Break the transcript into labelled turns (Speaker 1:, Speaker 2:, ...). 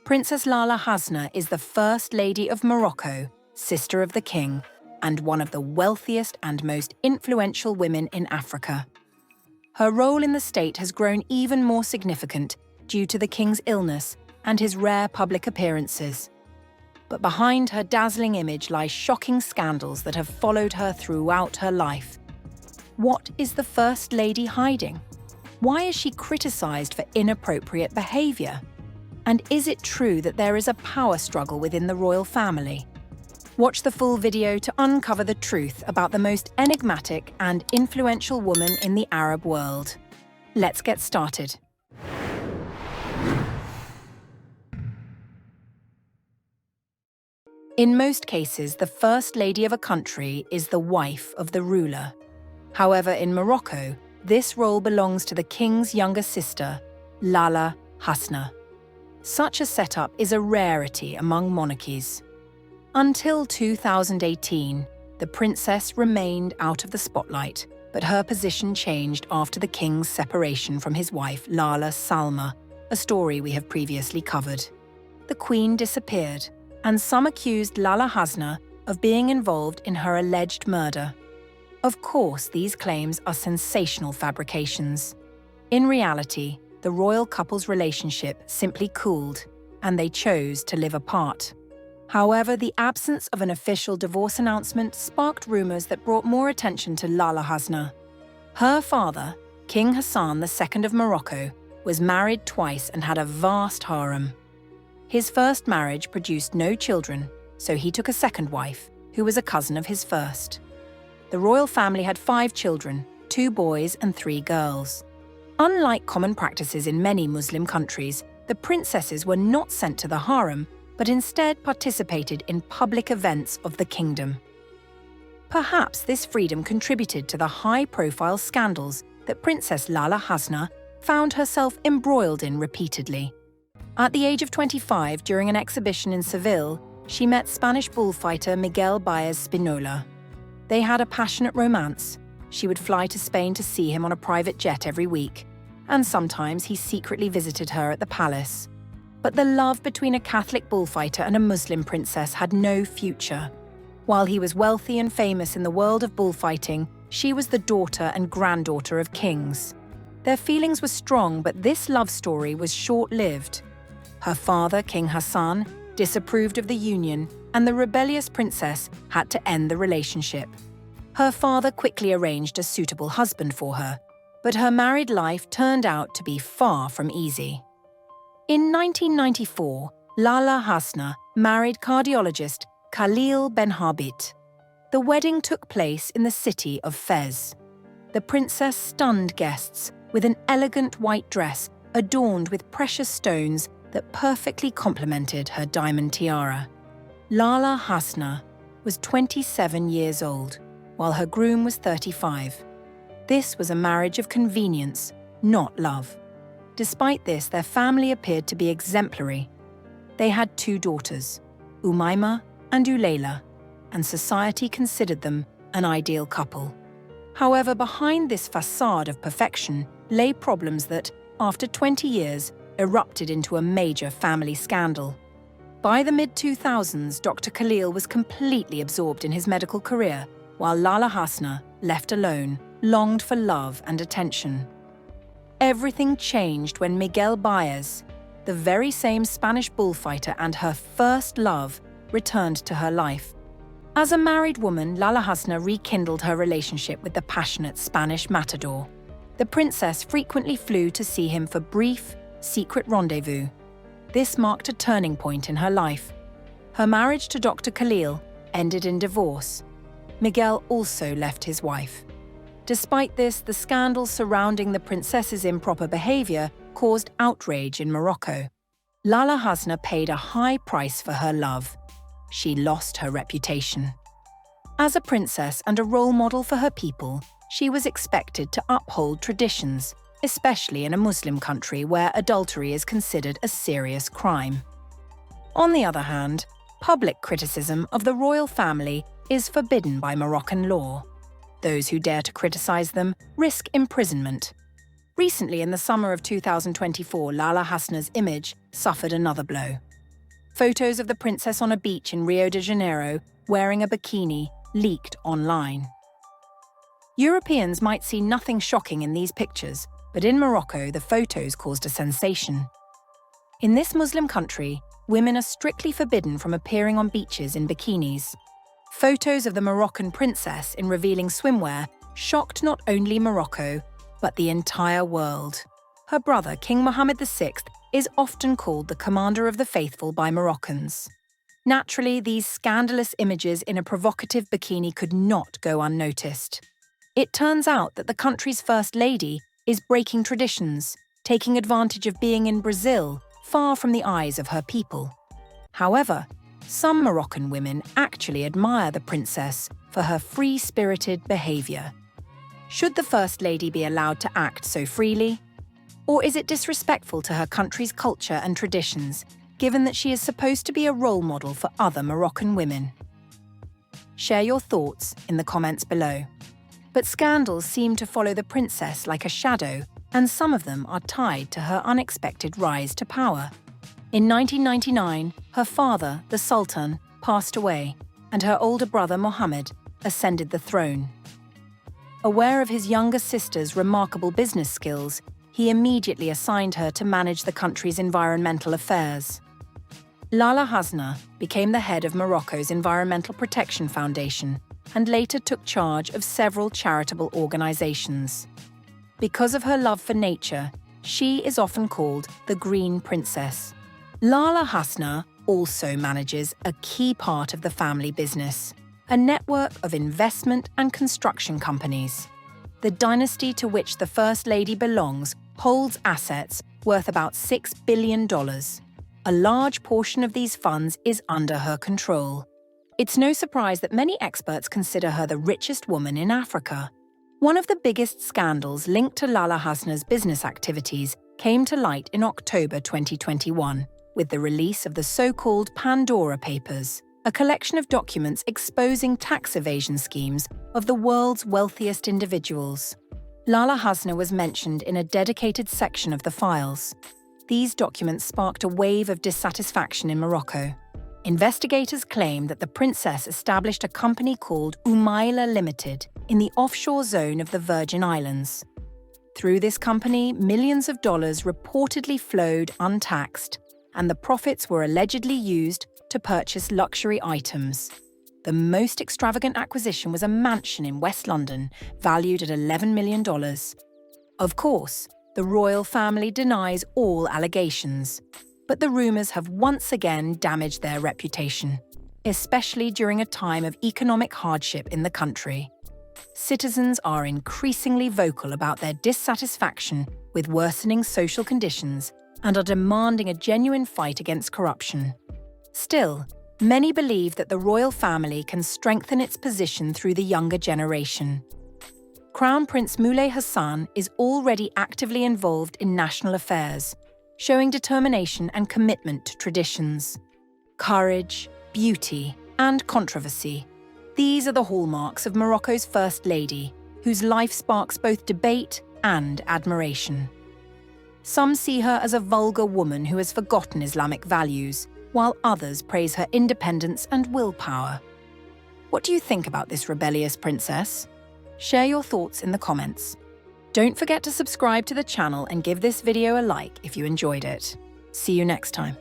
Speaker 1: Princess Lala Hasna is the First Lady of Morocco, sister of the king, and one of the wealthiest and most influential women in Africa. Her role in the state has grown even more significant due to the king's illness and his rare public appearances. But behind her dazzling image lie shocking scandals that have followed her throughout her life. What is the First Lady hiding? Why is she criticized for inappropriate behavior? And is it true that there is a power struggle within the royal family? Watch the full video to uncover the truth about the most enigmatic and influential woman in the Arab world. Let's get started. In most cases, the First Lady of a country is the wife of the ruler. However, in Morocco, this role belongs to the king's younger sister, Lala Hasna. Such a setup is a rarity among monarchies. Until 2018, the princess remained out of the spotlight, but her position changed after the king's separation from his wife, Lala Salma, a story we have previously covered. The queen disappeared, and some accused Lala Hasna of being involved in her alleged murder. Of course, these claims are sensational fabrications. In reality, the royal couple's relationship simply cooled, and they chose to live apart. However, the absence of an official divorce announcement sparked rumors that brought more attention to Lala Hasna. Her father, King Hassan II of Morocco, was married twice and had a vast harem. His first marriage produced no children, so he took a second wife, who was a cousin of his first. The royal family had 5 children, 2 boys and 3 girls. Unlike common practices in many Muslim countries, the princesses were not sent to the harem, but instead participated in public events of the kingdom. Perhaps this freedom contributed to the high-profile scandals that Princess Lala Hasna found herself embroiled in repeatedly. At the age of 25, during an exhibition in Seville, she met Spanish bullfighter Miguel Baez Spinola. They had a passionate romance. She would fly to Spain to see him on a private jet every week, and sometimes he secretly visited her at the palace. But the love between a Catholic bullfighter and a Muslim princess had no future. While he was wealthy and famous in the world of bullfighting, she was the daughter and granddaughter of kings. Their feelings were strong, but this love story was short-lived. Her father, King Hassan, disapproved of the union, and the rebellious princess had to end the relationship. Her father quickly arranged a suitable husband for her, but her married life turned out to be far from easy. In 1994, Lala Hasna married cardiologist Khalil Benhabit. The wedding took place in the city of Fez. The princess stunned guests with an elegant white dress adorned with precious stones that perfectly complemented her diamond tiara. Lala Hasna was 27 years old, while her groom was 35. This was a marriage of convenience, not love. Despite this, their family appeared to be exemplary. They had 2 daughters, Umayma and Ulayla, and society considered them an ideal couple. However, behind this facade of perfection lay problems that, after 20 years, erupted into a major family scandal. By the mid-2000s, Dr. Khalil was completely absorbed in his medical career, while Lala Hasna, left alone, longed for love and attention. Everything changed when Miguel Baez, the very same Spanish bullfighter and her first love, returned to her life. As a married woman, Lala Hasna rekindled her relationship with the passionate Spanish matador. The princess frequently flew to see him for brief, secret rendezvous. This marked a turning point in her life. Her marriage to Dr. Khalil ended in divorce. Miguel also left his wife. Despite this, the scandals surrounding the princess's improper behavior caused outrage in Morocco. Lala Hasna paid a high price for her love. She lost her reputation. As a princess and a role model for her people, she was expected to uphold traditions, especially in a Muslim country where adultery is considered a serious crime. On the other hand, public criticism of the royal family is forbidden by Moroccan law. Those who dare to criticize them risk imprisonment. Recently, in the summer of 2024, Lala Hasna's image suffered another blow. Photos of the princess on a beach in Rio de Janeiro wearing a bikini leaked online. Europeans might see nothing shocking in these pictures, but in Morocco, the photos caused a sensation. In this Muslim country, women are strictly forbidden from appearing on beaches in bikinis. Photos of the Moroccan princess in revealing swimwear shocked not only Morocco, but the entire world. Her brother, King Mohammed VI, is often called the commander of the faithful by Moroccans. Naturally, these scandalous images in a provocative bikini could not go unnoticed. It turns out that the country's first lady is breaking traditions, taking advantage of being in Brazil, far from the eyes of her people. However, some Moroccan women actually admire the princess for her free-spirited behavior. Should the First Lady be allowed to act so freely? Or is it disrespectful to her country's culture and traditions, given that she is supposed to be a role model for other Moroccan women? Share your thoughts in the comments below. But scandals seem to follow the princess like a shadow, and some of them are tied to her unexpected rise to power. In 1999, her father, the Sultan, passed away, and her older brother, Mohammed, ascended the throne. Aware of his younger sister's remarkable business skills, he immediately assigned her to manage the country's environmental affairs. Lala Hasna became the head of Morocco's Environmental Protection Foundation and later took charge of several charitable organizations. Because of her love for nature, she is often called the Green Princess. Lala Hasna also manages a key part of the family business, a network of investment and construction companies. The dynasty to which the First Lady belongs holds assets worth about $6 billion. A large portion of these funds is under her control. It's no surprise that many experts consider her the richest woman in Africa. One of the biggest scandals linked to Lala Hasna's business activities came to light in October 2021, with the release of the so-called Pandora Papers, a collection of documents exposing tax evasion schemes of the world's wealthiest individuals. Lala Hasna was mentioned in a dedicated section of the files. These documents sparked a wave of dissatisfaction in Morocco. Investigators claim that the princess established a company called Umaila Limited in the offshore zone of the Virgin Islands. Through this company, millions of dollars reportedly flowed untaxed, and the profits were allegedly used to purchase luxury items. The most extravagant acquisition was a mansion in West London, valued at $11 million. Of course, the royal family denies all allegations, but the rumours have once again damaged their reputation, especially during a time of economic hardship in the country. Citizens are increasingly vocal about their dissatisfaction with worsening social conditions and are demanding a genuine fight against corruption. Still, many believe that the royal family can strengthen its position through the younger generation. Crown Prince Moulay Hassan is already actively involved in national affairs, showing determination and commitment to traditions. Courage, beauty, and controversy. These are the hallmarks of Morocco's First Lady, whose life sparks both debate and admiration. Some see her as a vulgar woman who has forgotten Islamic values, while others praise her independence and willpower. What do you think about this rebellious princess? Share your thoughts in the comments. Don't forget to subscribe to the channel and give this video a like if you enjoyed it. See you next time.